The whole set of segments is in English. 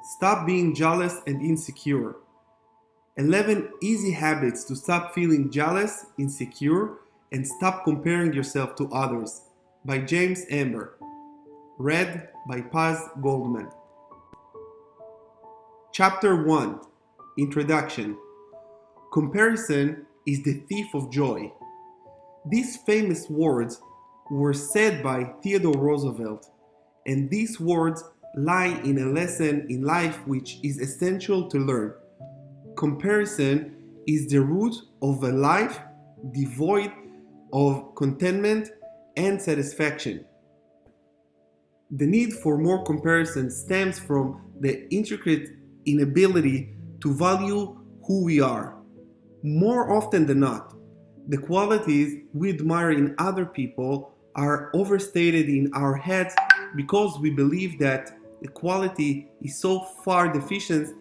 Stop being jealous and insecure. 11 easy habits to stop feeling jealous, insecure, and stop comparing yourself to others by James Umber. Read by Paz Goldman. Chapter 1 Introduction. Comparison is the thief of joy. These famous words were said by Theodore Roosevelt, and these words lie in a lesson in life which is essential to learn. Comparison is the root of a life devoid of contentment and satisfaction. The need for more comparison stems from the intricate inability to value who we are. More often than not, the qualities we admire in other people are overstated in our heads because we believe that the quality is so far deficient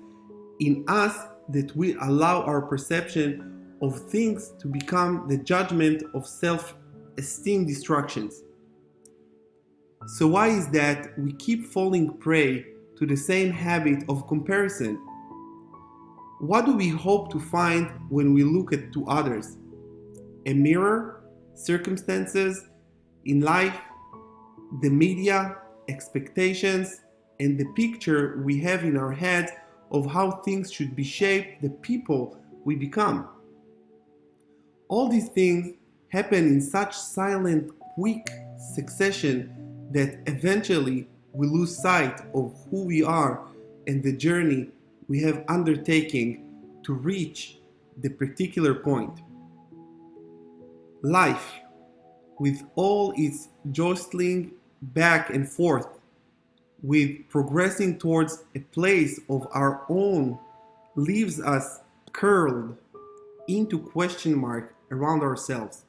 in us that we allow our perception of things to become the judgment of self-esteem destructions. So why is that we keep falling prey to the same habit of comparison? What do we hope to find when we look at to others? A mirror, circumstances in life, the media, expectations, and the picture we have in our heads of how things should be shaped, the people we become. All these things happen in such silent, quick succession that eventually we lose sight of who we are and the journey we have undertaken to reach the particular point. Life, with all its jostling back and forth, with progressing towards a place of our own, leaves us curled into question mark around ourselves.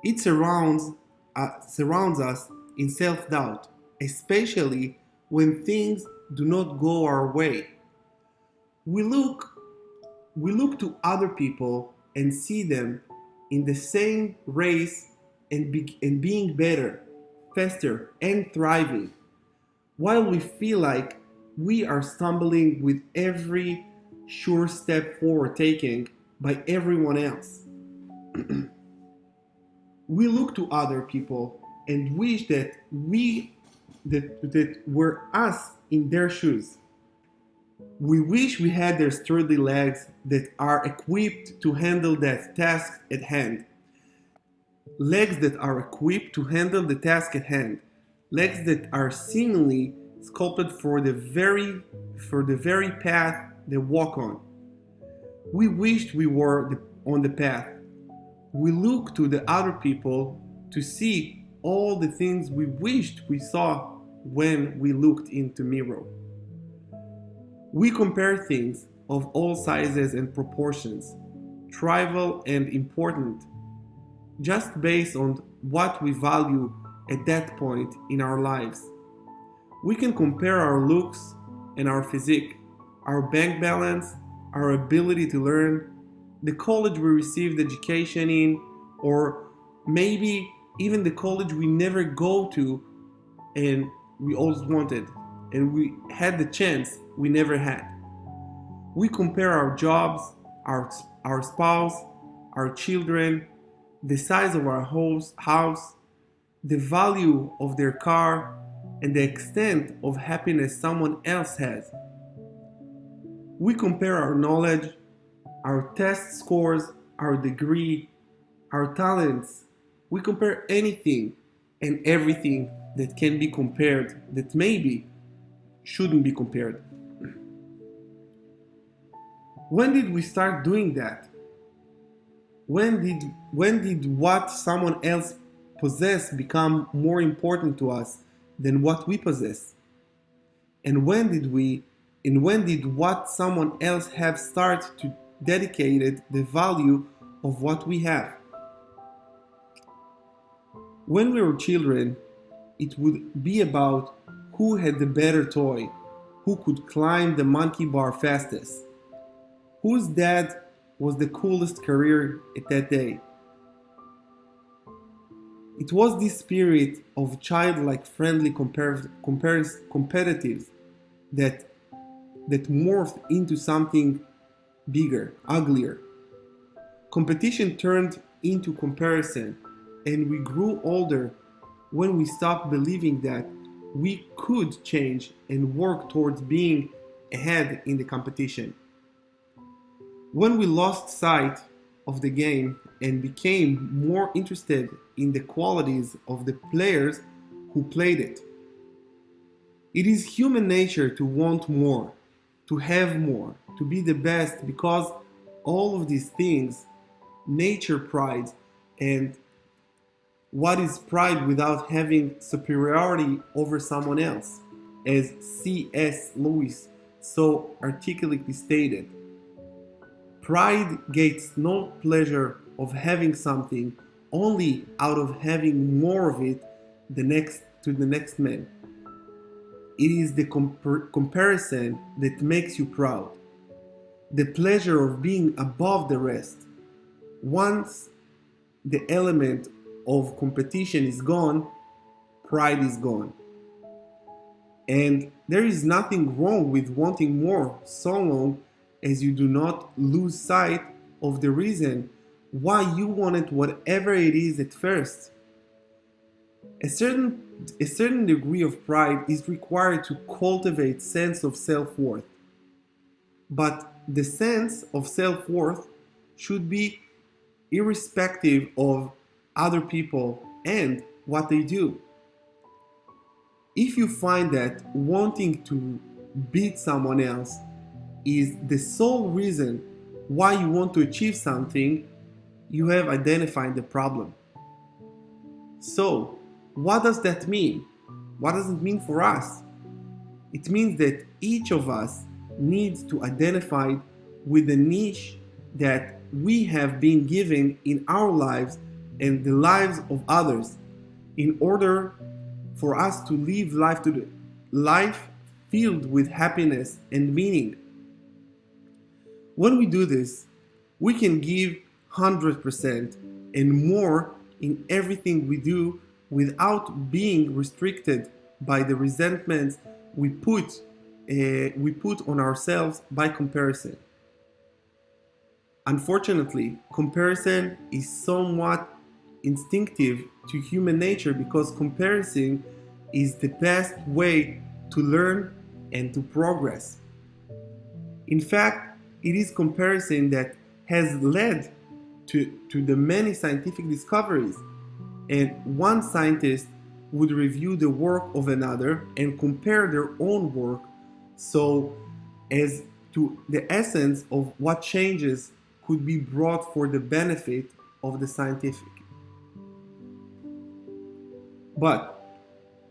It surrounds us in self-doubt, especially when things do not go our way. We look to other people and see them in the same race and being better, faster, and thriving, while we feel like we are stumbling with every sure step forward taken by everyone else. We look to other people and wish that that were us in their shoes. We wish we had their sturdy legs that are equipped to handle that task at hand. Legs that are equipped to handle the task at hand. Legs that are seemingly sculpted for the very path they walk on. We wished we were on the path. We look to the other people to see all the things we wished we saw when we looked into mirror. We compare things of all sizes and proportions, trivial and important, just based on what we value at that point in our lives. We can compare our looks and our physique, our bank balance, our ability to learn, the college we received education in, or maybe even the college we never go to and we always wanted, and we had the chance we never had. We compare our jobs, our spouse, our children, the size of our house, the value of their car, and the extent of happiness someone else has. We compare our knowledge, our test scores, our degree, our talents. We compare anything and everything that can be compared that maybe shouldn't be compared. When did we start doing that? When did what someone else possess become more important to us than what we possess? And when did what someone else have start to dedicate the value of what we have? When we were children, it would be about who had the better toy, who could climb the monkey bar fastest, whose dad was the coolest career at that day. It was this spirit of childlike friendly competitives that morphed into something bigger, uglier. Competition turned into comparison, and we grew older when we stopped believing that we could change and work towards being ahead in the competition. When we lost sight of the game and became more interested in the qualities of the players who played it. It is human nature to want more, to have more, to be the best, because all of these things, nature pride, and what is pride without having superiority over someone else, as C.S. Lewis so articulately stated. Pride gets no pleasure of having something only out of having more of it to the next man. It is the comparison that makes you proud, the pleasure of being above the rest. Once the element of competition is gone, pride is gone. And there is nothing wrong with wanting more so long as you do not lose sight of the reason why you wanted whatever it is at first. A certain degree of pride is required to cultivate sense of self-worth. But the sense of self-worth should be irrespective of other people and what they do. If you find that wanting to beat someone else is the sole reason why you want to achieve something, you have identified the problem. So, what does that mean? What does it mean for us? It means that each of us needs to identify with the niche that we have been given in our lives and the lives of others in order for us to live life filled with happiness and meaning. When we do this, we can give 100% and more in everything we do without being restricted by the resentments we put on ourselves by comparison. Unfortunately, comparison is somewhat instinctive to human nature because comparison is the best way to learn and to progress. In fact, it is comparison that has led to the many scientific discoveries. And one scientist would review the work of another and compare their own work so as to the essence of what changes could be brought for the benefit of the scientific. But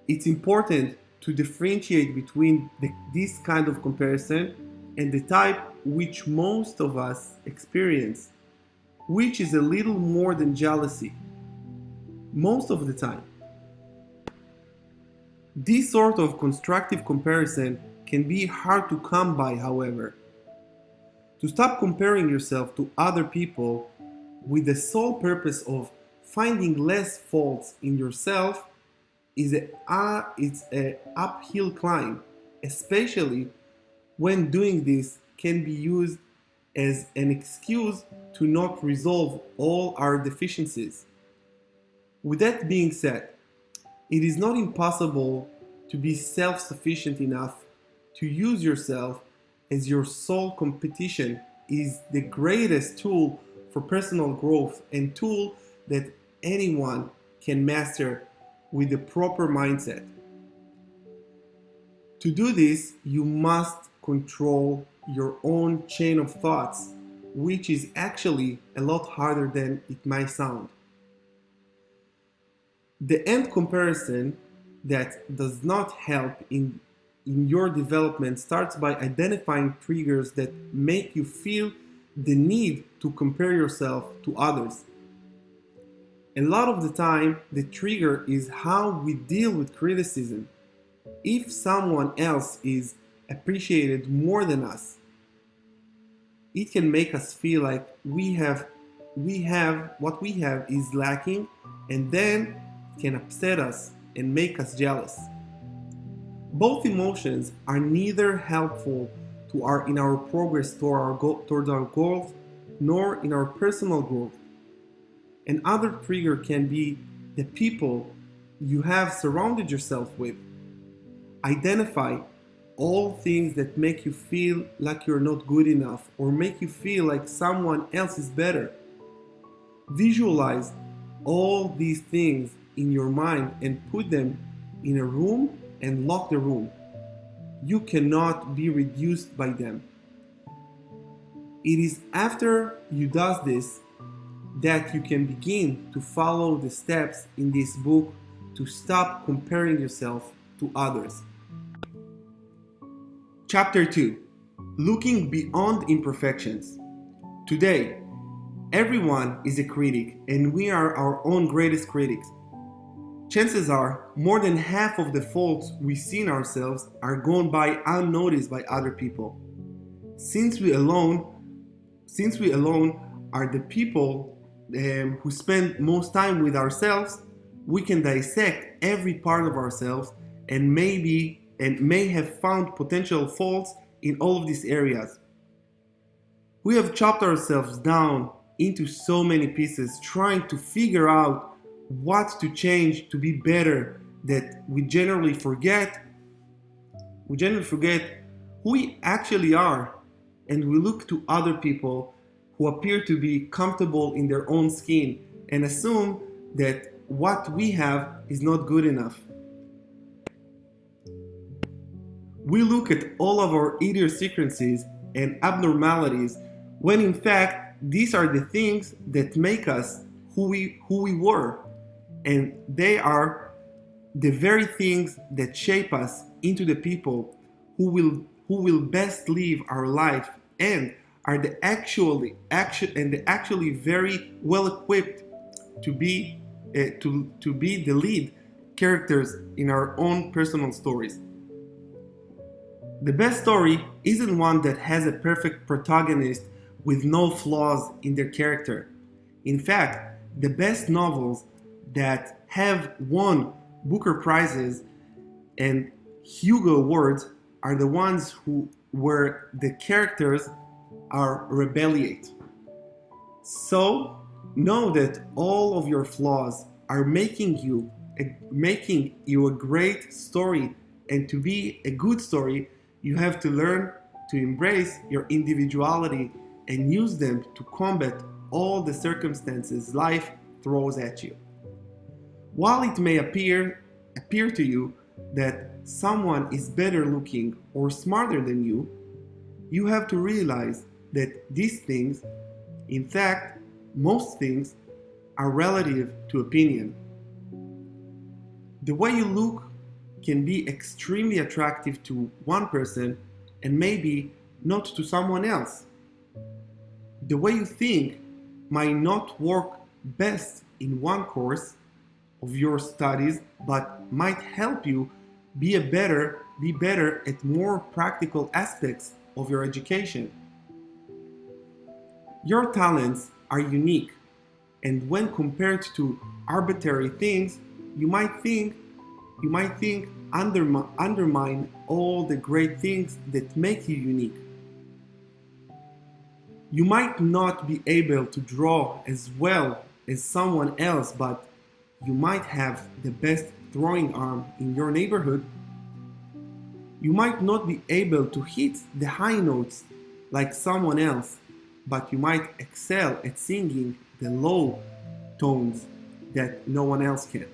it's important to differentiate between this kind of comparison and the type which most of us experience, which is a little more than jealousy. Most of the time. This sort of constructive comparison can be hard to come by, however. To stop comparing yourself to other people with the sole purpose of finding less faults in yourself it's an uphill climb, especially when doing this can be used as an excuse to not resolve all our deficiencies. With that being said, it is not impossible to be self-sufficient enough to use yourself as your sole competition is the greatest tool for personal growth and tool that anyone can master with the proper mindset. To do this, you must control your own chain of thoughts, which is actually a lot harder than it might sound. The end comparison that does not help in your development starts by identifying triggers that make you feel the need to compare yourself to others. A lot of the time, the trigger is how we deal with criticism. If someone else is appreciated more than us, it can make us feel like what we have is lacking, and then it can upset us and make us jealous. Both emotions are neither helpful in our progress towards our goals, nor in our personal growth. Another trigger can be the people you have surrounded yourself with. Identify all things that make you feel like you're not good enough or make you feel like someone else is better. Visualize all these things in your mind and put them in a room and lock the room. You cannot be reduced by them. It is after you does this that you can begin to follow the steps in this book to stop comparing yourself to others. Chapter 2: Looking Beyond Imperfections. Today, everyone is a critic, and we are our own greatest critics. Chances are, more than half of the faults we see in ourselves are gone by unnoticed by other people. Since we alone are the people who spend most time with ourselves, we can dissect every part of ourselves and may have found potential faults in all of these areas. We have chopped ourselves down into so many pieces trying to figure out what to change to be better that we generally forget who we actually are, and we look to other people who appear to be comfortable in their own skin and assume that what we have is not good enough. We look at all of our idiosyncrasies and abnormalities when in fact these are the things that make us who we were, and they are the very things that shape us into the people who will best live our life and are actually very well equipped to be the lead characters in our own personal stories. The best story isn't one that has a perfect protagonist with no flaws in their character. In fact, the best novels that have won Booker Prizes and Hugo Awards are the ones where the characters are rebellious. So know that all of your flaws are making you a great story, and to be a good story, you have to learn to embrace your individuality and use them to combat all the circumstances life throws at you. While it may appear to you that someone is better looking or smarter than you, you have to realize that these things, in fact, most things, are relative to opinion. The way you look can be extremely attractive to one person and maybe not to someone else. The way you think might not work best in one course of your studies, but might help you be better at more practical aspects of your education. Your talents are unique, and when compared to arbitrary things, you might think undermine all the great things that make you unique. You might not be able to draw as well as someone else, but you might have the best throwing arm in your neighborhood. You might not be able to hit the high notes like someone else, but you might excel at singing the low tones that no one else can.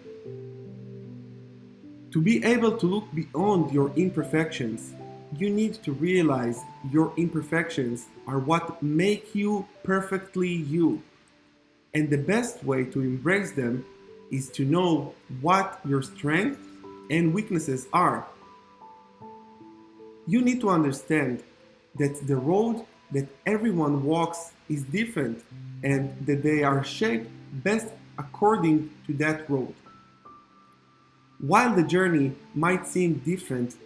To be able to look beyond your imperfections, you need to realize your imperfections are what make you perfectly you. And the best way to embrace them is to know what your strengths and weaknesses are. You need to understand that the road that everyone walks is different and that they are shaped best according to that road. While the journey might seem different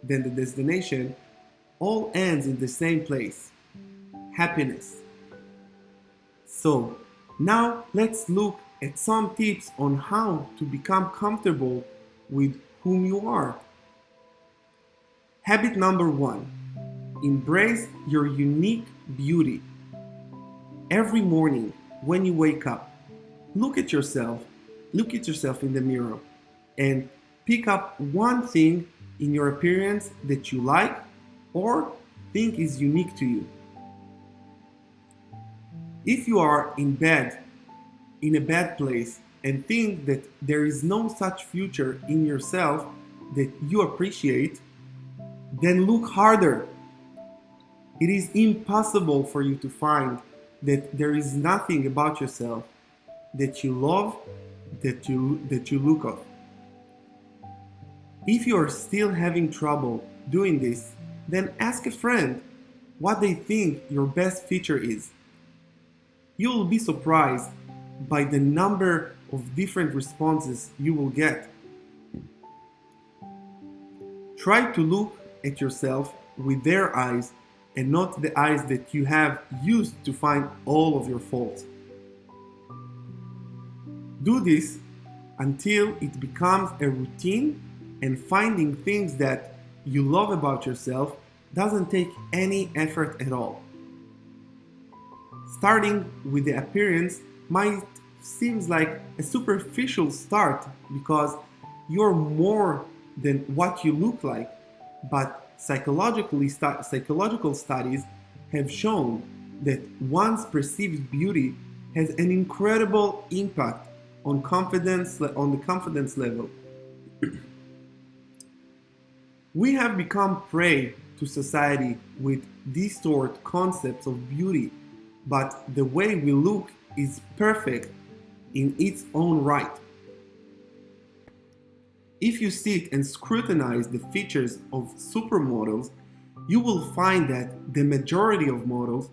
than the destination, all ends in the same place: happiness. So, now let's look at some tips on how to become comfortable with whom you are. Habit number 1. Embrace your unique beauty. Every morning when you wake up, look at yourself in the mirror and pick up one thing in your appearance that you like or think is unique to you. If you are in a bad place and think that there is no such future in yourself that you appreciate, then look harder. It is impossible for you to find that there is nothing about yourself that you love, that you look at. If you are still having trouble doing this, then ask a friend what they think your best feature is. You will be surprised by the number of different responses you will get. Try to look at yourself with their eyes and not the eyes that you have used to find all of your faults. Do this until it becomes a routine, and finding things that you love about yourself doesn't take any effort at all. Starting with the appearance might seem like a superficial start because you're more than what you look like, but psychological studies have shown that one's perceived beauty has an incredible impact on the confidence level. We have become prey to society with distorted concepts of beauty, but the way we look is perfect in its own right. If you sit and scrutinize the features of supermodels, you will find that the majority of models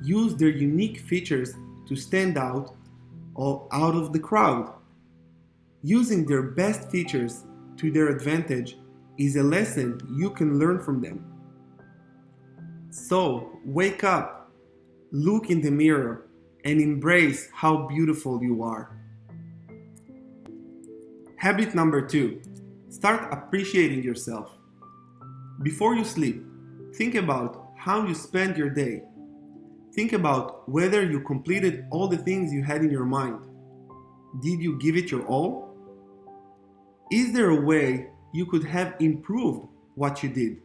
use their unique features to stand out of the crowd. Using their best features to their advantage is a lesson you can learn from them. So, wake up, look in the mirror, and embrace how beautiful you are. Habit number 2. Start appreciating yourself. Before you sleep, think about how you spent your day. Think about whether you completed all the things you had in your mind. Did you give it your all? Is there a way you could have improved what you did?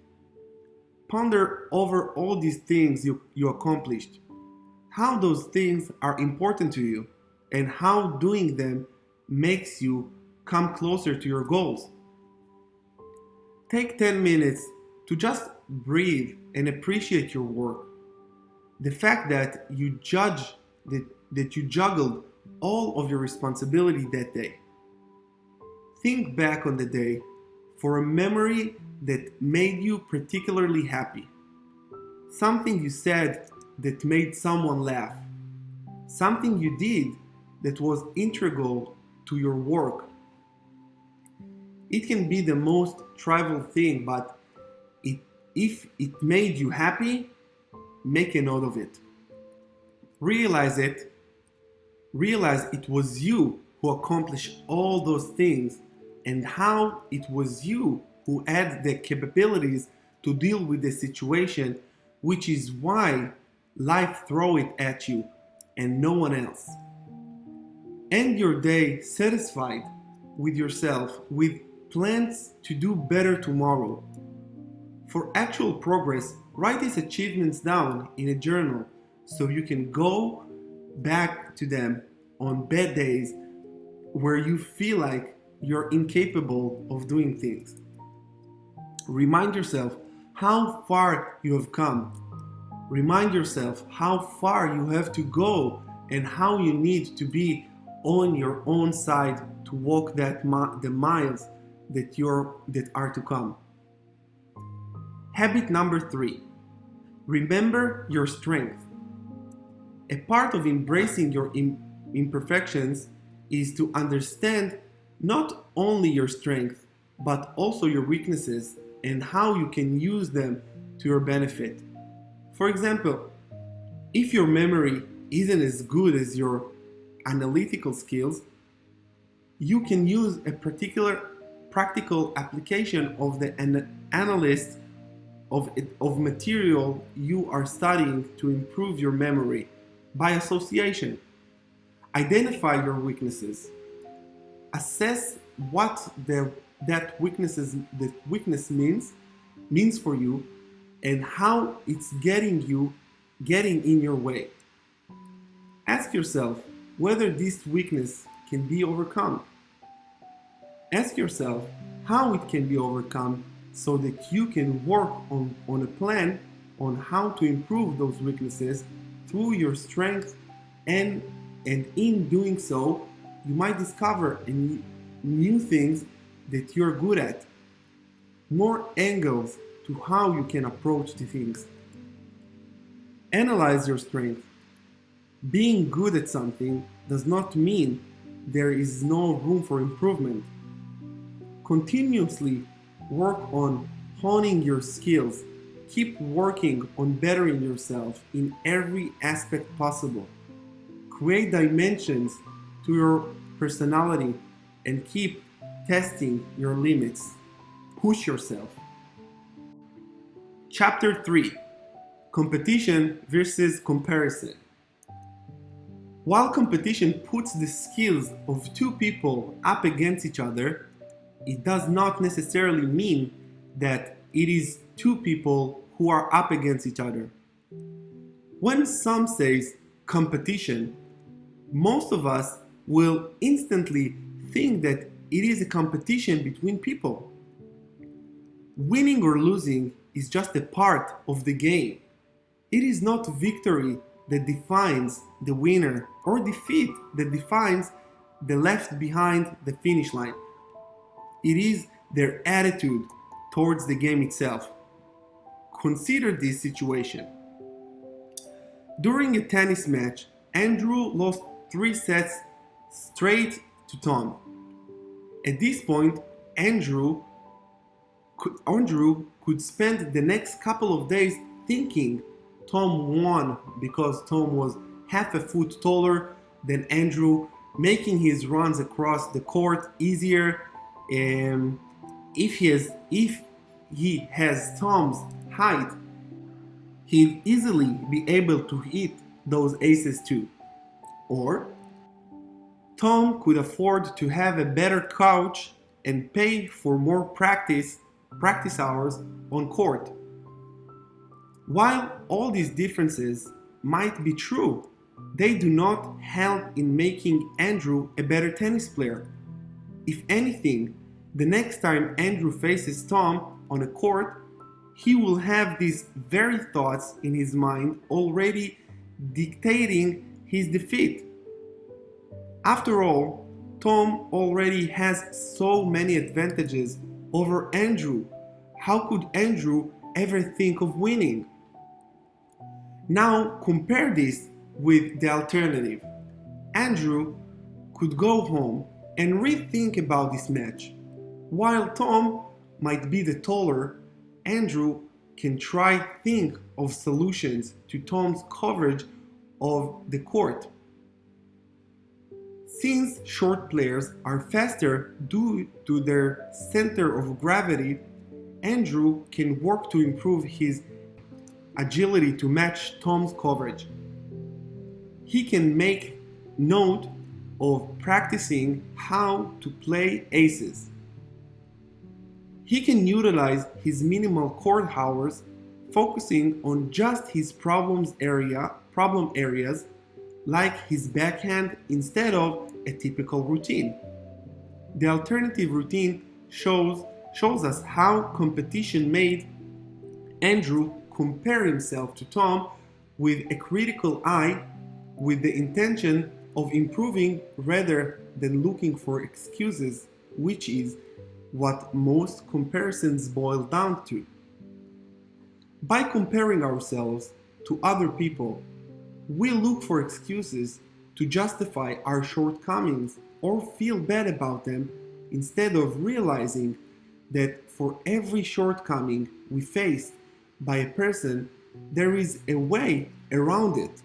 Ponder over all these things you accomplished, how those things are important to you, and how doing them makes you come closer to your goals. Take 10 minutes to just breathe and appreciate your work. The fact that you juggled all of your responsibility that day. Think back on the day for a memory that made you particularly happy. Something you said that made someone laugh. Something you did that was integral to your work. It can be the most trivial thing, but if it made you happy, make a note of it. Realize it was you who accomplished all those things, and how it was you who had the capabilities to deal with the situation, which is why life throw it at you and no one else. End your day satisfied with yourself, with plans to do better tomorrow. For actual progress, write these achievements down in a journal so you can go back to them on bad days where you feel like you're incapable of doing things. Remind yourself how far you have come. Remind yourself how far you have to go and how you need to be on your own side to walk the miles that are to come. Habit number 3. Remember your strength. A part of embracing your imperfections is to understand not only your strength, but also your weaknesses and how you can use them to your benefit. For example, if your memory isn't as good as your analytical skills, you can use a particular practical application of the analyst of material you are studying to improve your memory by association. Identify your weaknesses. Assess what that weakness means for you and how it's getting in your way. Ask yourself whether this weakness can be overcome. Ask yourself how it can be overcome so that you can work on a plan on how to improve those weaknesses through your strength, and in doing so you might discover new things that you're good at, more angles to how you can approach the things. Analyze your strength. Being good at something does not mean there is no room for improvement. Continuously work on honing your skills. Keep working on bettering yourself in every aspect possible. Create dimensions to your personality and keep testing your limits. Push yourself. Chapter 3: Competition versus comparison. While competition puts the skills of two people up against each other, it does not necessarily mean that it is two people who are up against each other. When some says competition, most of us will instantly think that it is a competition between people. Winning or losing is just a part of the game. It is not victory that defines the winner or defeat that defines the left behind the finish line. It is their attitude towards the game itself. Consider this situation. During a tennis match, Andrew lost 3 sets straight to Tom. At this point, Andrew could spend the next couple of days thinking Tom won because Tom was half a foot taller than Andrew, making his runs across the court easier. If he has Tom's height, he'd easily be able to hit those aces too. Or Tom could afford to have a better coach and pay for more practice hours on court. While all these differences might be true, they do not help in making Andrew a better tennis player. If anything, the next time Andrew faces Tom on a court, he will have these very thoughts in his mind already dictating his defeat. After all, Tom already has so many advantages over Andrew. How could Andrew ever think of winning? Now compare this with the alternative. Andrew could go home and rethink about this match. While Tom might be the taller, Andrew can try think of solutions to Tom's coverage of the court. Since short players are faster due to their center of gravity, Andrew can work to improve his agility to match Tom's coverage. He can make note of practicing how to play aces. He can utilize his minimal court hours, focusing on just his problem areas like his backhand instead of a typical routine. The alternative routine shows us how competition made Andrew compare himself to Tom with a critical eye, with the intention of improving rather than looking for excuses, which is what most comparisons boil down to. By comparing ourselves to other people, we look for excuses to justify our shortcomings or feel bad about them instead of realizing that for every shortcoming we face by a person, there is a way around it.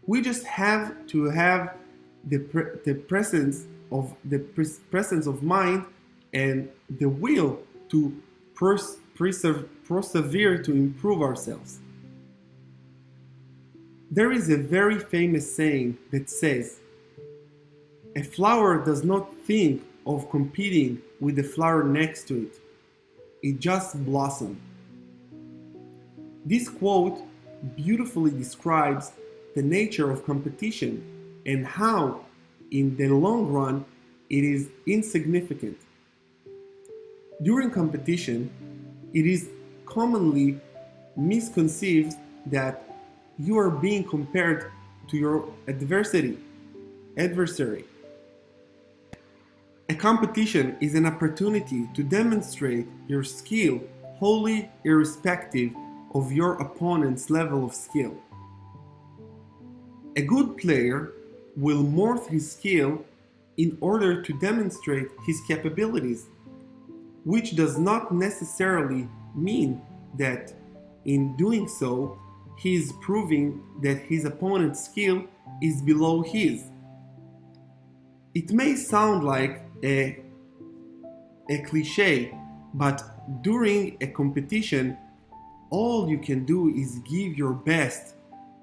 We just have to have the presence of mind and the will to persevere to improve ourselves. There is a very famous saying that says, "A flower does not think of competing with the flower next to it, it just blossoms." This quote beautifully describes the nature of competition and how, in the long run, it is insignificant. During competition, it is commonly misconceived that you are being compared to your adversary. A competition is an opportunity to demonstrate your skill wholly irrespective of your opponent's level of skill. A good player will morph his skill in order to demonstrate his capabilities, which does not necessarily mean that in doing so he is proving that his opponent's skill is below his. It may sound like a cliche, but during a competition, all you can do is give your best,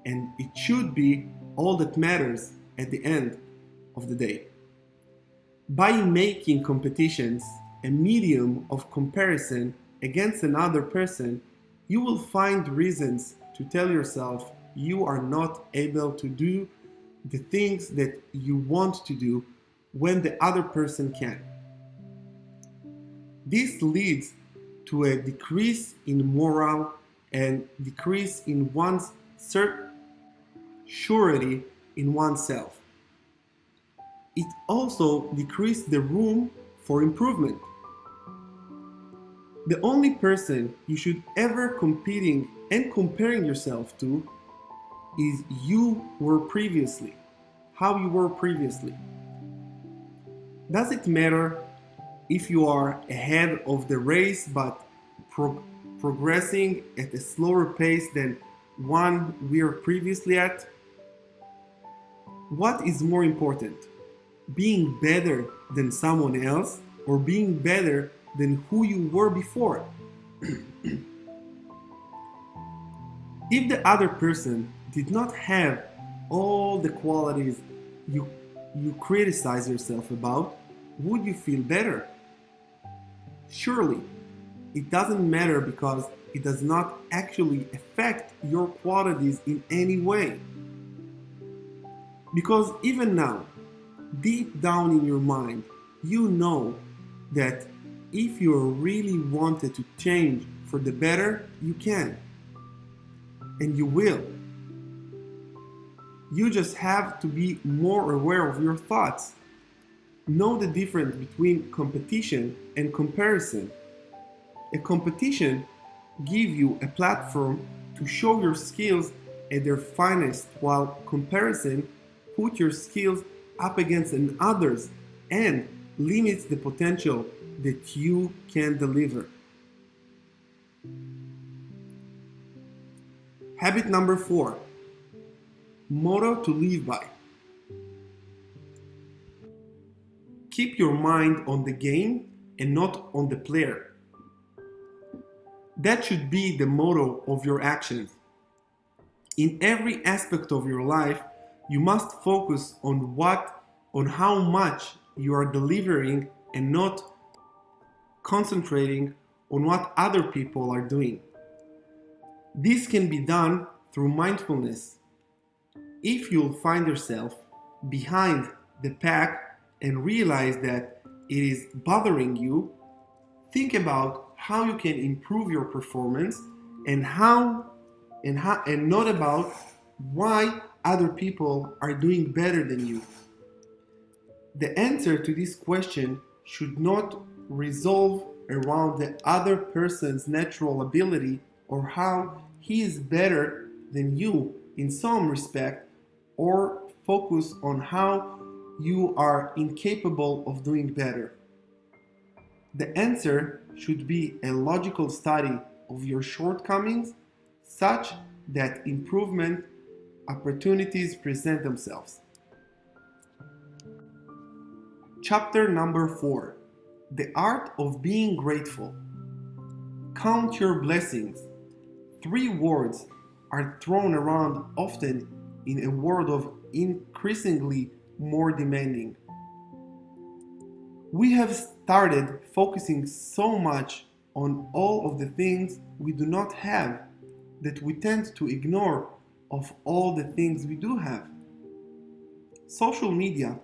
and it should be all that matters at the end of the day. By making competitions a medium of comparison against another person, you will find reasons to tell yourself you are not able to do the things that you want to do when the other person can. This leads to a decrease in morale and decrease in one's surety in oneself. It also decreases the room for improvement. The only person you should ever competing and comparing yourself to is how you were previously. Does it matter if you are ahead of the race but progressing at a slower pace than one we were previously at? What is more important, being better than someone else or being better than who you were before? If the other person did not have all the qualities you criticize yourself about, would you feel better? Surely, it doesn't matter because it does not actually affect your qualities in any way. Because even now, deep down in your mind, you know that if you really wanted to change for the better, you can. And you will. You just have to be more aware of your thoughts. Know the difference between competition and comparison. A competition gives you a platform to show your skills at their finest, while comparison puts your skills up against others and limits the potential that you can deliver. Habit number 4. Motto to live by. Keep your mind on the game and not on the player. That should be the motto of your actions. In every aspect of your life, you must focus on how much you are delivering and not concentrating on what other people are doing. This can be done through mindfulness. If you'll find yourself behind the pack and realize that it is bothering you, think about how you can improve your performance and not about why other people are doing better than you. The answer to this question should not revolve around the other person's natural ability or how he is better than you in some respect, or focus on how you are incapable of doing better. The answer should be a logical study of your shortcomings such that improvement opportunities present themselves. Chapter number 4. The art of being grateful. Count your blessings. Three words are thrown around often in a world of increasingly more demanding. We have started focusing so much on all of the things we do not have that we tend to ignore of all the things we do have. Social media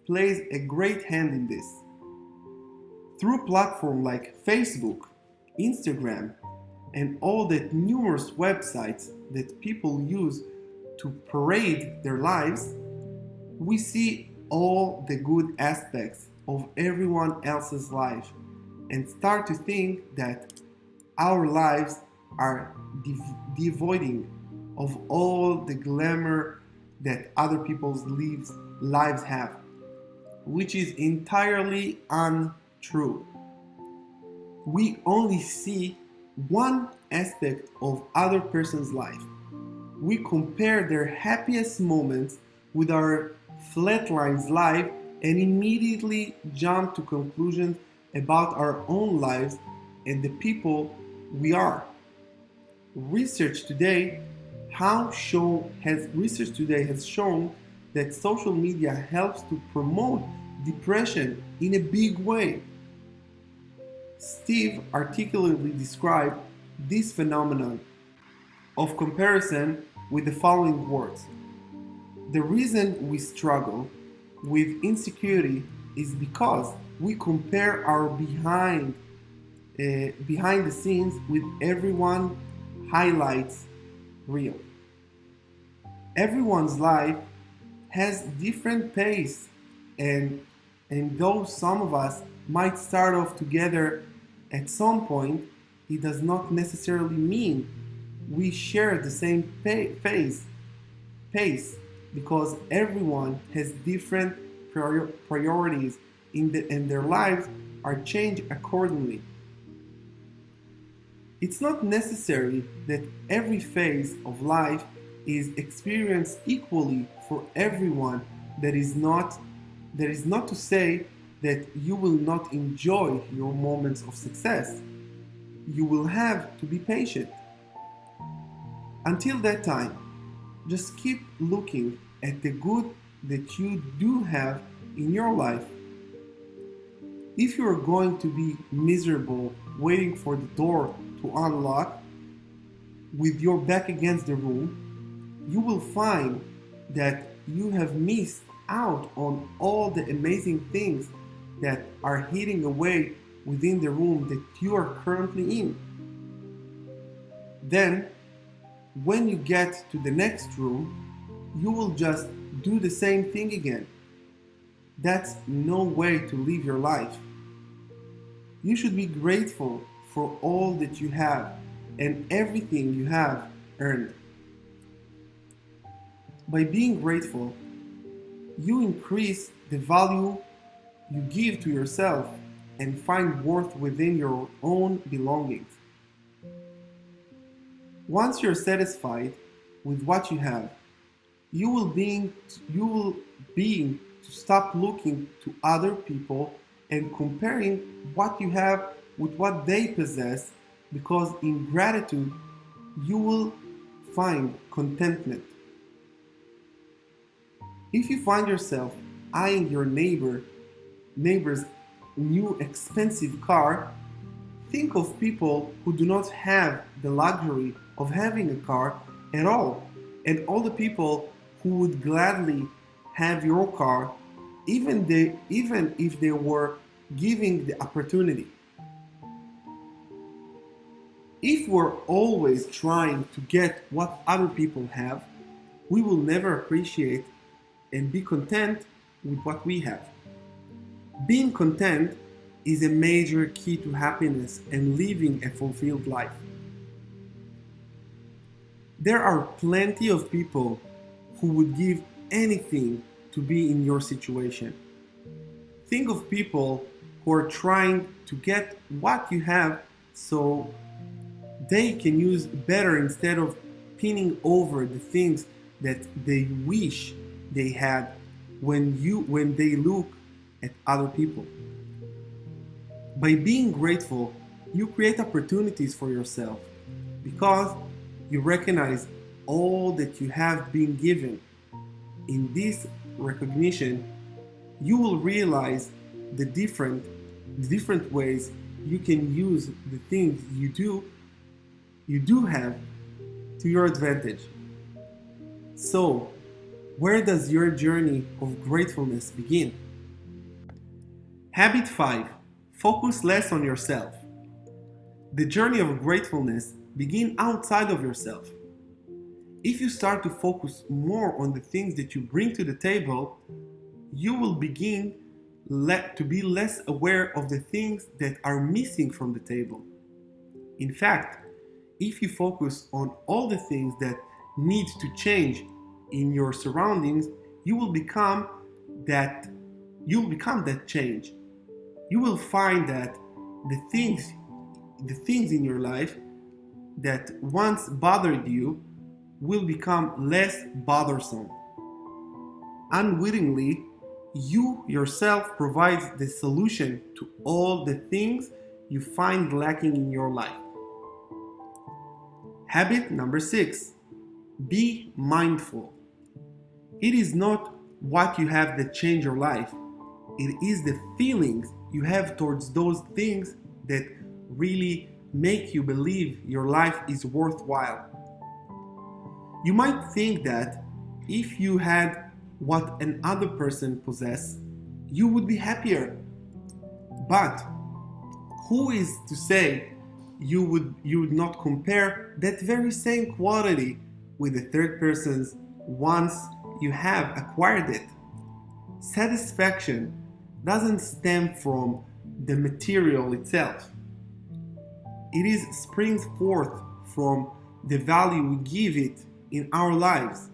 plays a great hand in this. Through platforms like Facebook, Instagram, and all the numerous websites that people use to parade their lives, we see all the good aspects of everyone else's life and start to think that our lives are devoid of all the glamour that other people's lives have, which is entirely untrue. We only see one aspect of other person's life. We compare their happiest moments with our flatline's life and immediately jump to conclusions about our own lives and the people we are. Research today has shown that social media helps to promote depression in a big way. Steve articulately described this phenomenon of comparison with the following words. The reason we struggle with insecurity is because we compare our behind the scenes with everyone highlights reel. Everyone's life has different pace, and though some of us might start off together at some point, it does not necessarily mean we share the same pace because everyone has different priorities and their lives are changed accordingly. It's not necessary that every phase of life is experienced equally for everyone. That is not to say that you will not enjoy your moments of success. You will have to be patient. Until that time, just keep looking at the good that you do have in your life. If you are going to be miserable waiting for the door to unlock with your back against the room, you will find that you have missed out on all the amazing things that are hidden away within the room that you are currently in. Then, when you get to the next room, you will just do the same thing again. That's no way to live your life. You should be grateful for all that you have and everything you have earned. By being grateful, you increase the value you give to yourself and find worth within your own belongings. Once you're satisfied with what you have, you will begin to stop looking to other people and comparing what you have with what they possess, because in gratitude you will find contentment. If you find yourself eyeing your neighbor's new expensive car, think of people who do not have the luxury of having a car at all, and all the people who would gladly have your car even if they were given the opportunity. If we're always trying to get what other people have, we will never appreciate and be content with what we have. Being content is a major key to happiness and living a fulfilled life. There are plenty of people who would give anything to be in your situation. Think of people who are trying to get what you have so they can use better instead of pinning over the things that they wish they had when they look at other people. By being grateful, You create opportunities for yourself because you recognize all that you have been given. In this recognition, you will realize the different ways you can use the things you do have to your advantage. So, where does your journey of gratefulness begin? Habit 5. Focus less on yourself. The journey of gratefulness begins outside of yourself. If you start to focus more on the things that you bring to the table, you will begin to be less aware of the things that are missing from the table. In fact, if you focus on all the things that need to change in your surroundings, you will become that change. You will find that the things in your life that once bothered you will become less bothersome. Unwittingly, you yourself provide the solution to all the things you find lacking in your life. Habit number 6. Be mindful. It is not what you have that change your life. It is the feelings you have towards those things that really make you believe your life is worthwhile. You might think that if you had what another person possesses, you would be happier. But who is to say you would not compare that very same quality with the third person's once you have acquired it? Satisfaction doesn't stem from the material itself. It springs forth from the value we give it in our lives.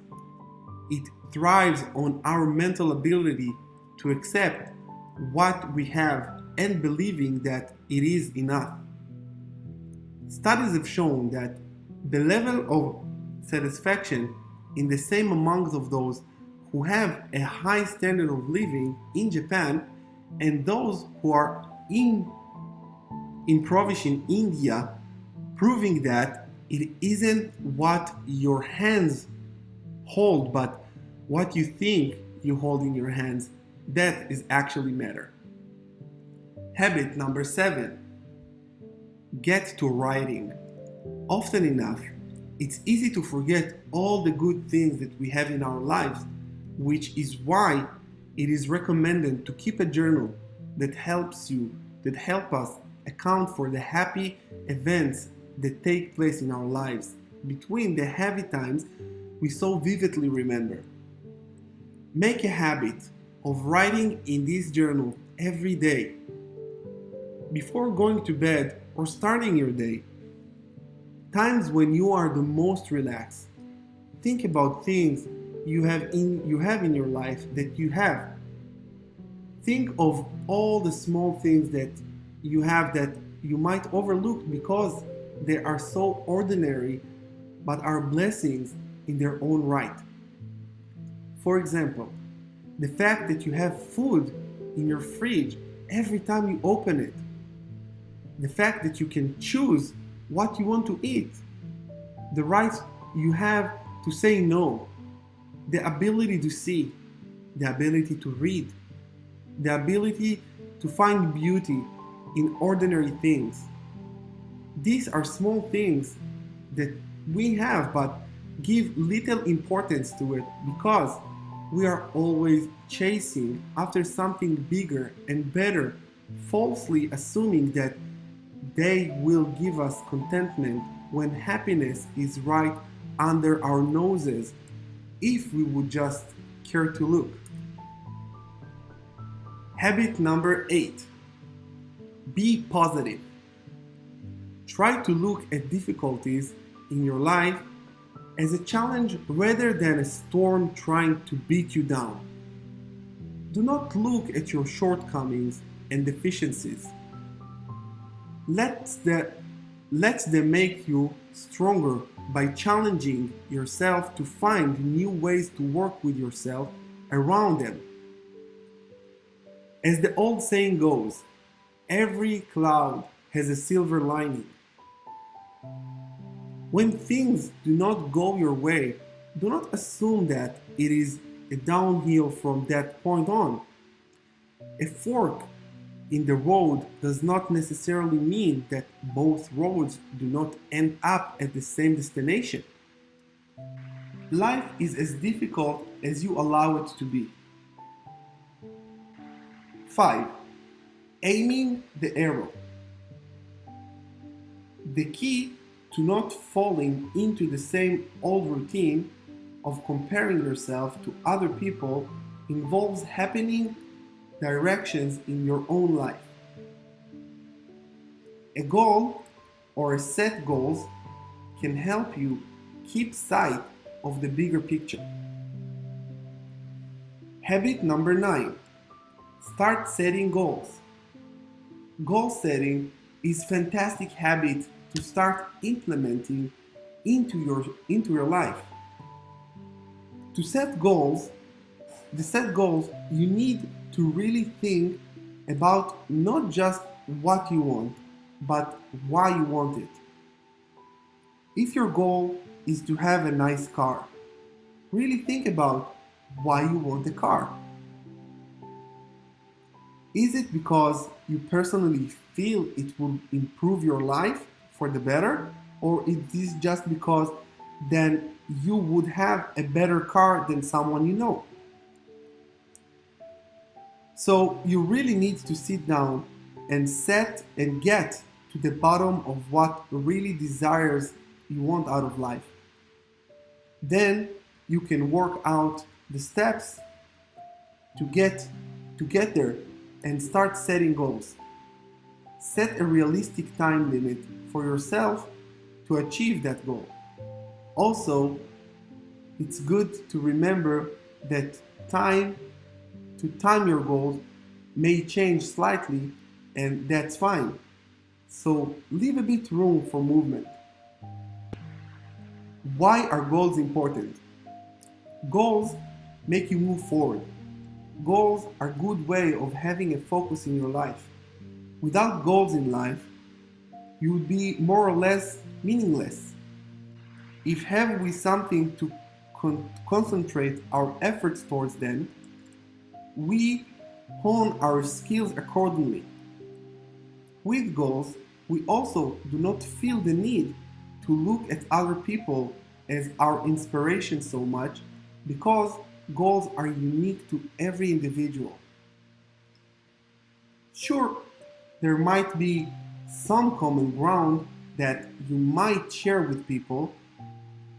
It thrives on our mental ability to accept what we have and believing that it is enough. Studies have shown that the level of satisfaction in the same amongst of those who have a high standard of living in Japan and those who are impoverished in India, proving that it isn't what your hands hold, but what you think you hold in your hands that is actually matter. Habit number 7. Get to writing. Often enough, it's easy to forget all the good things that we have in our lives, which is why it is recommended to keep a journal that help us account for the happy events that take place in our lives between the heavy times we so vividly remember. Make a habit of writing in this journal every day. Before going to bed or starting your day, times when you are the most relaxed, think about things you have in your life that you have. Think of all the small things that you have that you might overlook because they are so ordinary but are blessings in their own right. For example, the fact that you have food in your fridge every time you open it. The fact that you can choose what you want to eat. The right you have to say no. The ability to see. The ability to read. The ability to find beauty in ordinary things. These are small things that we have but give little importance to it because we are always chasing after something bigger and better, falsely assuming that they will give us contentment when happiness is right under our noses if we would just care to look. Habit number 8. Be positive. Try to look at difficulties in your life as a challenge rather than a storm trying to beat you down. Do not look at your shortcomings and deficiencies. Let them make you stronger by challenging yourself to find new ways to work with yourself around them. As the old saying goes, every cloud has a silver lining. When things do not go your way, do not assume that it is a downhill from that point on. A fork in the road does not necessarily mean that both roads do not end up at the same destination. Life is as difficult as you allow it to be. 5. Aiming the arrow. The key to not falling into the same old routine of comparing yourself to other people involves happening directions in your own life. A goal or a set goals can help you keep sight of the bigger picture. Habit number 9. Start setting goals. Goal setting is a fantastic habit to start implementing into your life. To set goals, you need to really think about not just what you want, but why you want it. If your goal is to have a nice car, really think about why you want the car. Is it because you personally feel it will improve your life for the better, or is this just because then you would have a better car than someone you know? So you really need to sit down and set and get to the bottom of what really desires you want out of life. Then you can work out the steps to get there and start setting goals. Set a realistic time limit for yourself to achieve that goal. Also, it's good to remember that time your goals may change slightly, and that's fine. So leave a bit room for movement. Why are goals important? Goals make you move forward. Goals are a good way of having a focus in your life. Without goals in life, you would be more or less meaningless. If have we something to concentrate our efforts towards, then we hone our skills accordingly. With goals, we also do not feel the need to look at other people as our inspiration so much, because goals are unique to every individual. Sure, there might be some common ground that you might share with people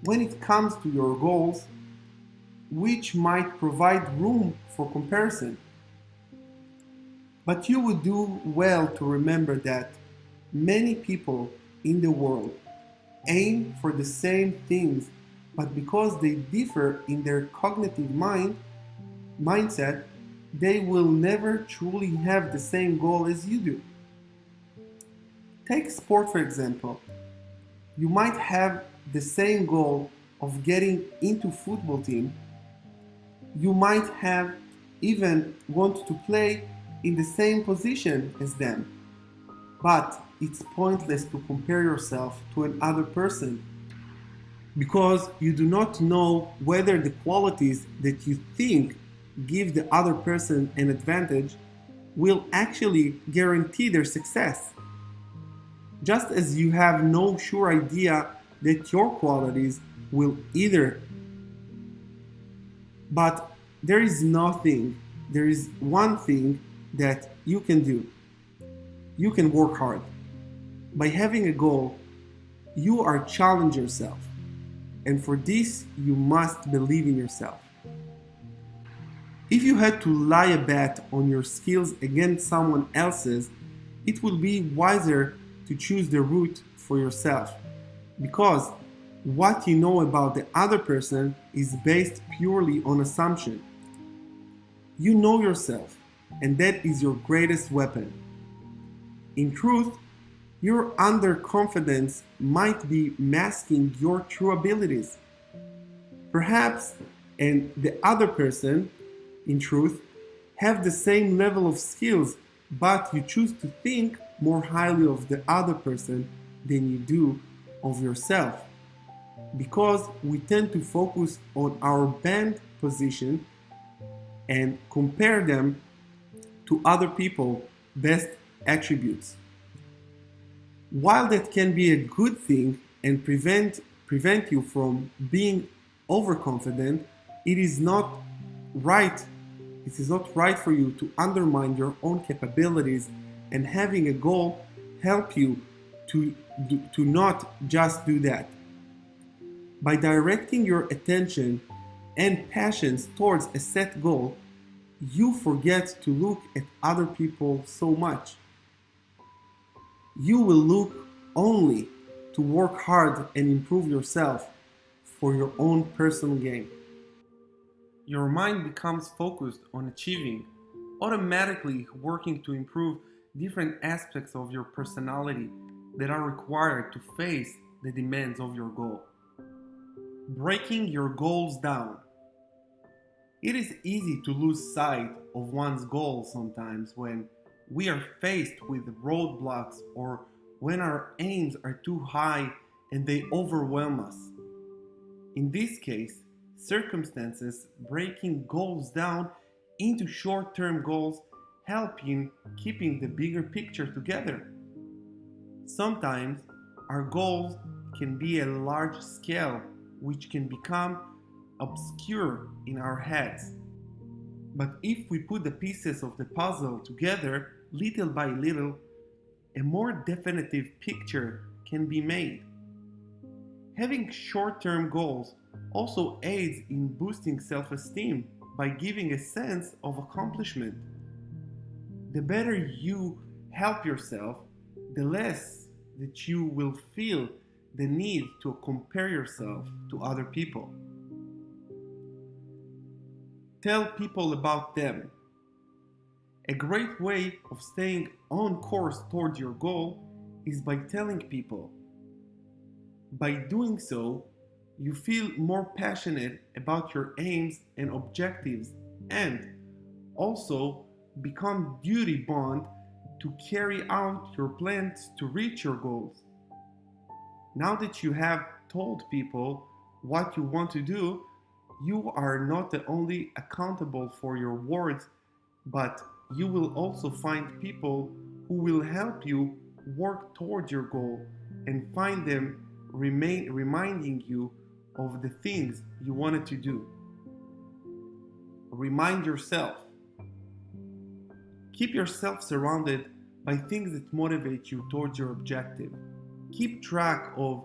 when it comes to your goals, which might provide room for comparison. But you would do well to remember that many people in the world aim for the same things, but because they differ in their cognitive mindset, they will never truly have the same goal as you do. Take sport, for example. You might have the same goal of getting into football team. You might have even want to play in the same position as them. But it's pointless to compare yourself to another person, because you do not know whether the qualities that you think give the other person an advantage will actually guarantee their success. Just as you have no sure idea that your qualities will either. But there is one thing that you can do. You can work hard. By having a goal, you are challenging yourself. And for this, you must believe in yourself. If you had to lie a bet on your skills against someone else's, it would be wiser to choose the route for yourself, because what you know about the other person is based purely on assumption. You know yourself, and that is your greatest weapon. In truth, your underconfidence might be masking your true abilities. Perhaps, and the other person, in truth, have the same level of skills, but you choose to think more highly of the other person than you do of yourself, because we tend to focus on our band position and compare them to other people's best attributes. While that can be a good thing and prevent you from being overconfident, it is not right. It is not right for you to undermine your own capabilities, and having a goal help you to not just do that. By directing your attention and passions towards a set goal, you forget to look at other people so much. You will look only to work hard and improve yourself for your own personal gain. Your mind becomes focused on achieving, automatically working to improve different aspects of your personality that are required to face the demands of your goal. Breaking your goals down. It is easy to lose sight of one's goals sometimes when we are faced with roadblocks or when our aims are too high and they overwhelm us. In this case, circumstances breaking goals down into short-term goals help in keeping the bigger picture together. Sometimes our goals can be a large scale, which can become obscure in our heads. But if we put the pieces of the puzzle together little by little, a more definitive picture can be made. Having short-term goals also aids in boosting self-esteem by giving a sense of accomplishment. The better you help yourself, the less that you will feel the need to compare yourself to other people. Tell people about them. A great way of staying on course towards your goal is by telling people. By doing so, you feel more passionate about your aims and objectives, and also become duty bound to carry out your plans to reach your goals. Now that you have told people what you want to do, you are not only accountable for your words, but you will also find people who will help you work towards your goal and find them reminding you of the things you wanted to do. Remind yourself. Keep yourself surrounded by things that motivate you towards your objective. Keep track of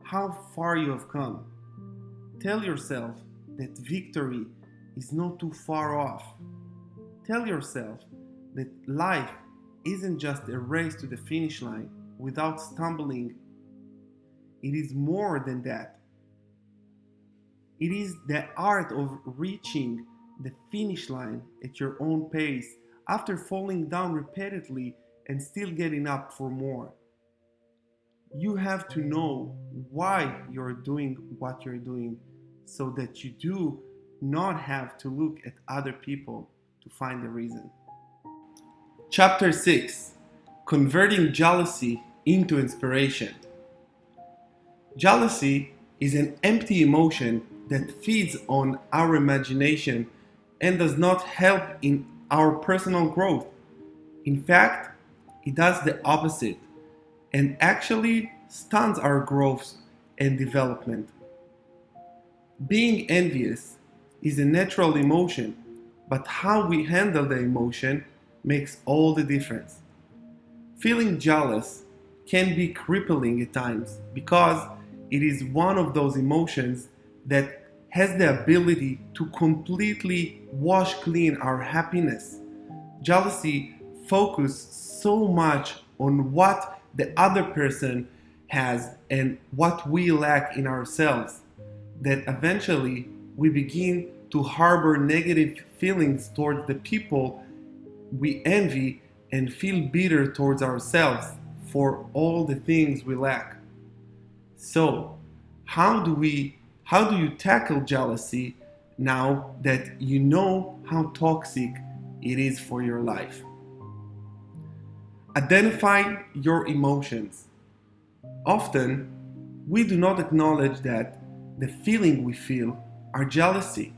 how far you have come. Tell yourself that victory is not too far off. Tell yourself that life isn't just a race to the finish line without stumbling. It is more than that. It is the art of reaching the finish line at your own pace after falling down repeatedly and still getting up for more. You have to know why you're doing what you're doing so that you do not have to look at other people to find the reason. Chapter 6: Converting Jealousy into Inspiration. Jealousy is an empty emotion that feeds on our imagination and does not help in our personal growth. In fact, it does the opposite and actually stunts our growth and development. Being envious is a natural emotion, but how we handle the emotion makes all the difference. Feeling jealous can be crippling at times because it is one of those emotions that has the ability to completely wash clean our happiness. Jealousy focuses so much on what the other person has and what we lack in ourselves that eventually we begin to harbor negative feelings towards the people we envy and feel bitter towards ourselves for all the things we lack. So, how do you tackle jealousy now that you know how toxic it is for your life? Identify your emotions. Often, we do not acknowledge that the feeling we feel are jealousy.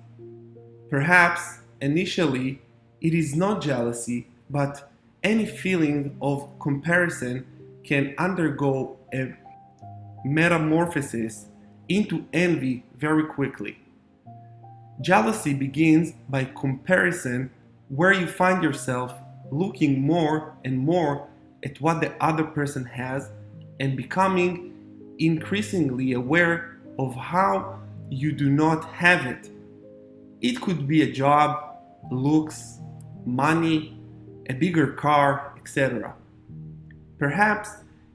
Perhaps initially it is not jealousy, but any feeling of comparison can undergo a metamorphosis into envy very quickly. Jealousy begins by comparison, where you find yourself looking more and more at what the other person has and becoming increasingly aware of how you do not have it. It could be a job, looks, money, a bigger car, etc. Perhaps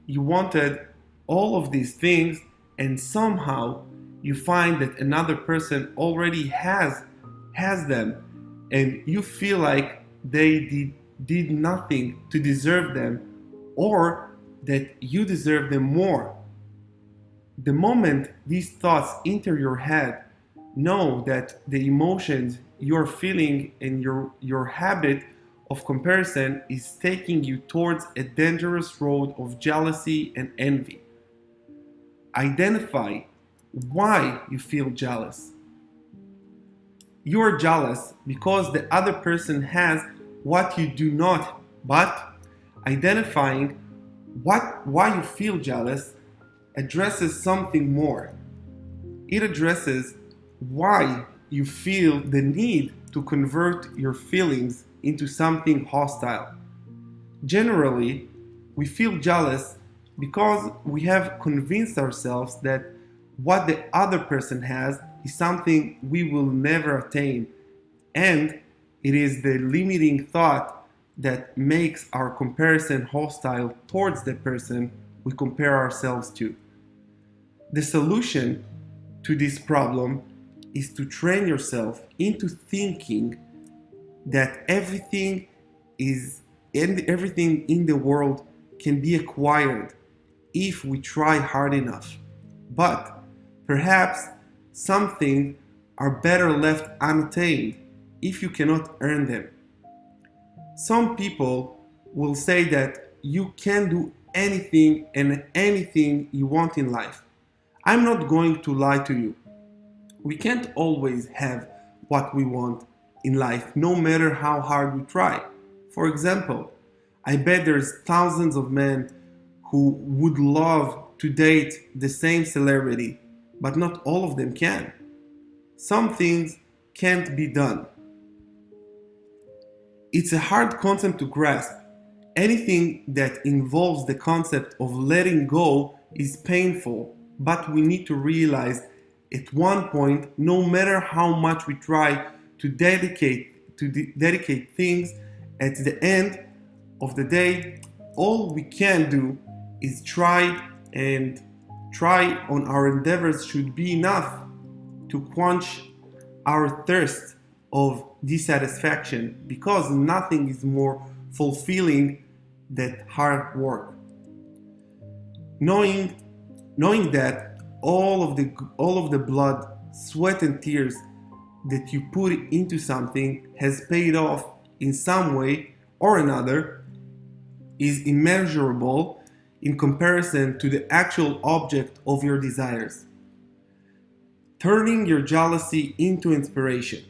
you wanted all of these things and somehow you find that another person already has them and you feel like did nothing to deserve them or that you deserve them more. The moment these thoughts enter your head, know that the emotions you're feeling and your habit of comparison is taking you towards a dangerous road of jealousy and envy. Identify why you feel jealous. You are jealous because the other person has what you do not, but identifying why you feel jealous addresses something more. It addresses why you feel the need to convert your feelings into something hostile. Generally, we feel jealous because we have convinced ourselves that what the other person has is something we will never attain, and it is the limiting thought that makes our comparison hostile towards the person we compare ourselves to. The solution to this problem is to train yourself into thinking that everything in the world can be acquired if we try hard enough. But perhaps some things are better left unattained if you cannot earn them. Some people will say that you can do anything and anything you want in life. I'm not going to lie to you. We can't always have what we want in life, no matter how hard we try. For example, I bet there's thousands of men who would love to date the same celebrity, but not all of them can. Some things can't be done. It's a hard concept to grasp. Anything that involves the concept of letting go is painful, but we need to realize at one point, no matter how much we try to dedicate things, at the end of the day, all we can do is try, and try on our endeavors should be enough to quench our thirst of dissatisfaction, because nothing is more fulfilling than hard work. Knowing that all of the blood, sweat and tears that you put into something has paid off in some way or another is immeasurable in comparison to the actual object of your desires. Turning your jealousy into inspiration.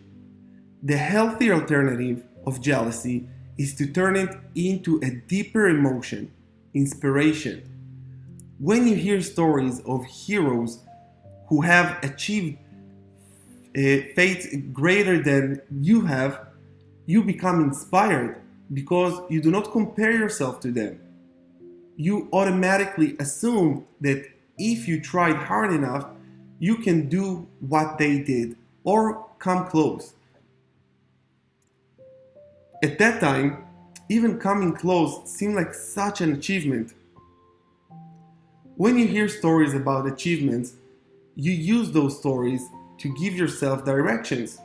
The healthy alternative of jealousy is to turn it into a deeper emotion, inspiration. When you hear stories of heroes who have achieved fates greater than you have, you become inspired because you do not compare yourself to them. You automatically assume that if you tried hard enough, you can do what they did or come close. At that time, even coming close seemed like such an achievement. When you hear stories about achievements, you use those stories to give yourself directions.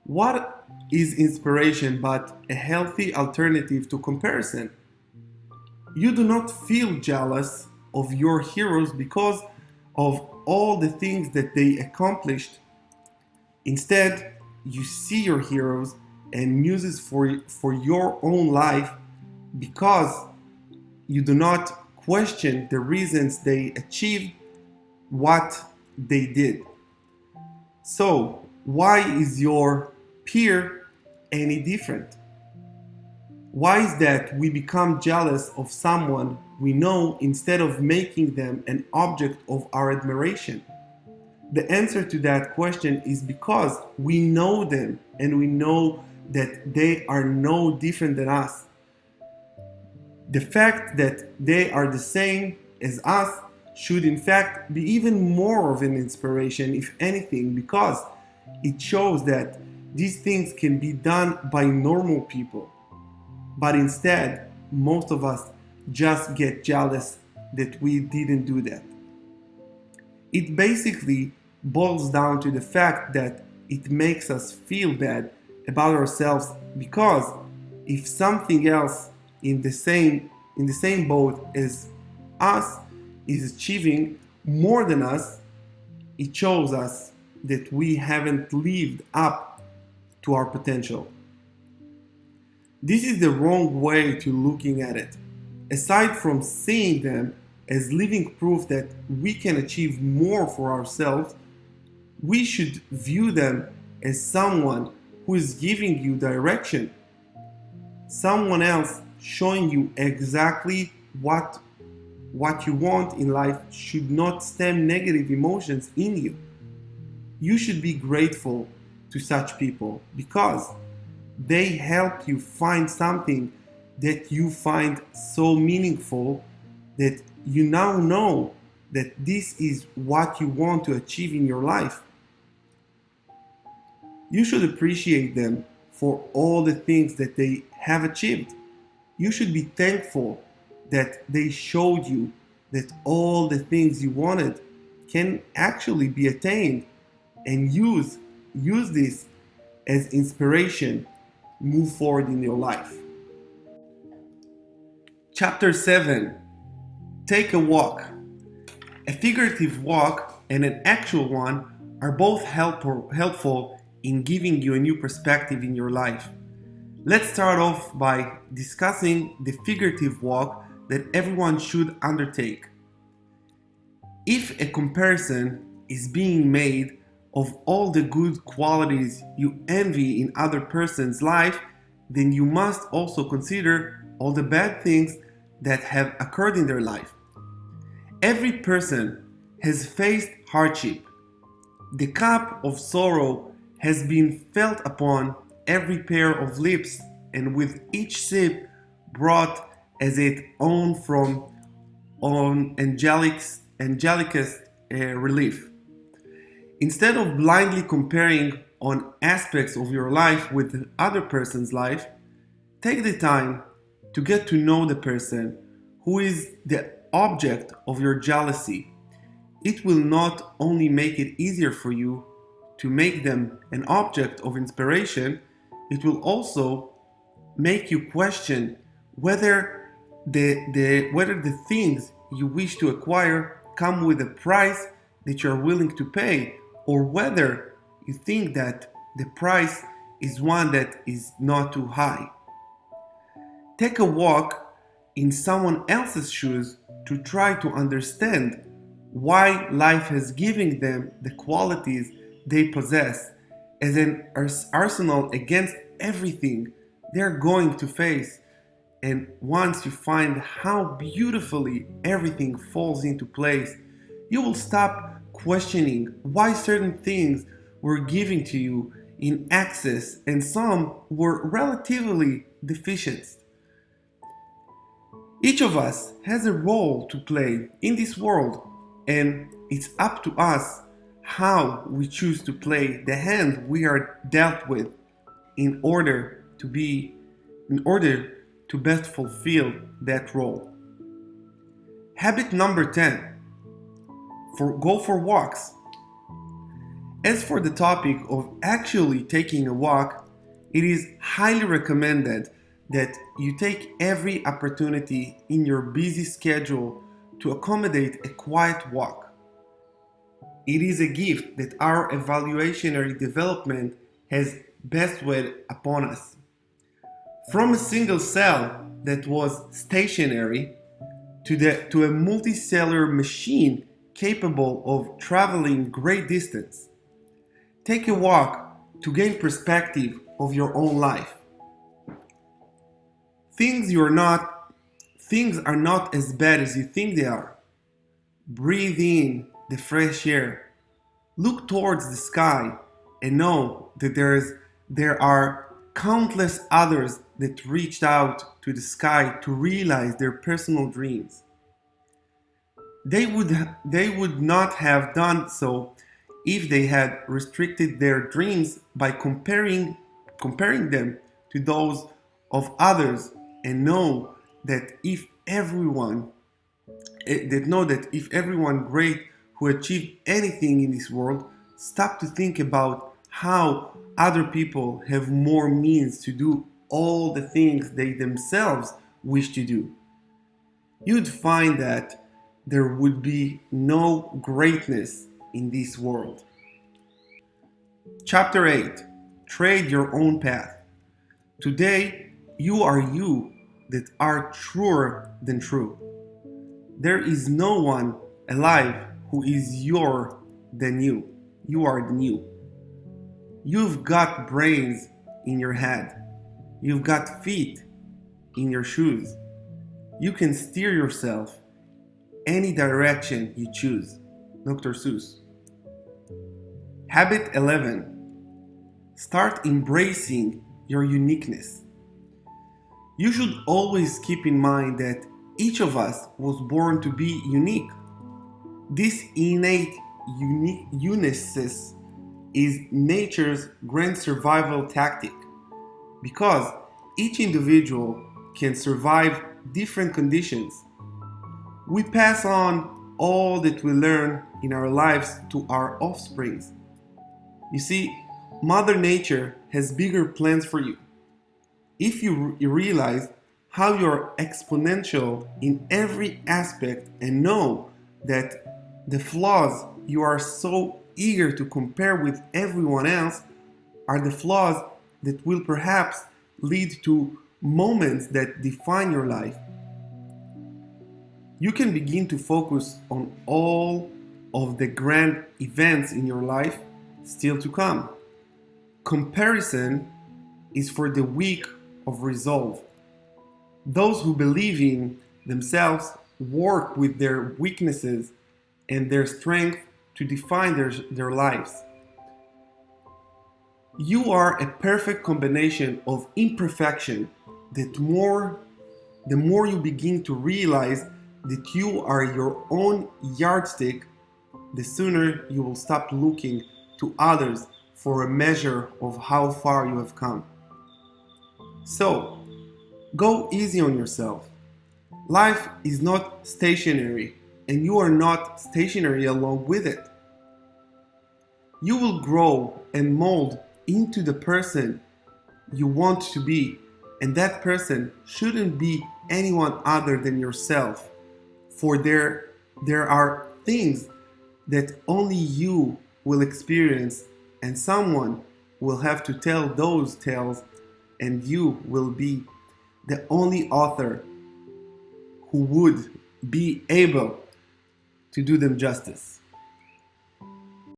What is inspiration but a healthy alternative to comparison? You do not feel jealous of your heroes because of all the things that they accomplished. Instead, you see your heroes and muses for your own life because you do not question the reasons they achieved what they did. So, why is your peer any different? Why is that we become jealous of someone we know instead of making them an object of our admiration? The answer to that question is because we know them and we know that they are no different than us. The fact that they are the same as us should in fact be even more of an inspiration, if anything, because it shows that these things can be done by normal people. But instead, most of us just get jealous that we didn't do that. It basically boils down to the fact that it makes us feel bad about ourselves because if something else in the same boat as us is achieving more than us, it shows us that we haven't lived up to our potential. This is the wrong way to looking at it. Aside from seeing them as living proof that we can achieve more for ourselves, we should view them as someone who is giving you direction. Someone else showing you exactly what you want in life should not stem negative emotions in you. You should be grateful to such people because they help you find something that you find so meaningful that you now know that this is what you want to achieve in your life. You should appreciate them for all the things that they have achieved. You should be thankful that they showed you that all the things you wanted can actually be attained, and use this as inspiration. Move forward in your life. Chapter 7. Take a walk. A figurative walk and an actual one are both helpful in giving you a new perspective in your life. Let's start off by discussing the figurative walk that everyone should undertake. If a comparison is being made of all the good qualities you envy in other person's life, then you must also consider all the bad things that have occurred in their life. Every person has faced hardship. The cup of sorrow has been felt upon every pair of lips, and with each sip brought as its own from on angelicest relief. Instead of blindly comparing on aspects of your life with the other person's life, take the time to get to know the person who is the object of your jealousy. It will not only make it easier for you to make them an object of inspiration, it will also make you question whether the things you wish to acquire come with a price that you are willing to pay, or whether you think that the price is one that is not too high. Take a walk in someone else's shoes to try to understand why life has given them the qualities they possess as an arsenal against everything they're going to face. And once you find how beautifully everything falls into place, you will stop questioning why certain things were given to you in excess and some were relatively deficient. Each of us has a role to play in this world, and it's up to us how we choose to play the hand we are dealt with in order to best fulfill that role. Habit number 10. Go for walks. As for the topic of actually taking a walk, it is highly recommended that you take every opportunity in your busy schedule to accommodate a quiet walk. It is a gift that our evolutionary development has bestowed upon us. From a single cell, that was stationary to a multicellular machine capable of traveling great distance. Take a walk to gain perspective of your own life. Things are not as bad as you think they are. Breathe in the fresh air. Look towards the sky and know that there are countless others that reached out to the sky to realize their personal dreams. They would not have done so if they had restricted their dreams by comparing them to those of others, and know that if everyone great who achieved anything in this world stopped to think about how other people have more means to do all the things they themselves wish to do, you'd find that there would be no greatness in this world. Chapter 8. Trade your own path. Today, you are you that are truer than true. There is no one alive who is your than you. You are than you. You've got brains in your head. You've got feet in your shoes. You can steer yourself any direction you choose. Dr. Seuss. Habit 11. Start embracing your uniqueness. You should always keep in mind that each of us was born to be unique. This innate uniqueness is nature's grand survival tactic, because each individual can survive different conditions. We pass on all that we learn in our lives to our offsprings. You see, Mother Nature has bigger plans for you. If you realize how you're exponential in every aspect and know that the flaws you are so eager to compare with everyone else are the flaws that will perhaps lead to moments that define your life, you can begin to focus on all of the grand events in your life still to come. Comparison is for the weak of resolve. Those who believe in themselves work with their weaknesses and their strength to define their lives. You are a perfect combination of imperfection that the more you begin to realize that you are your own yardstick, the sooner you will stop looking to others for a measure of how far you have come. So, go easy on yourself. Life is not stationary, and you are not stationary along with it. You will grow and mold into the person you want to be, and that person shouldn't be anyone other than yourself, for there are things that only you will experience, and someone will have to tell those tales, and you will be the only author who would be able to do them justice.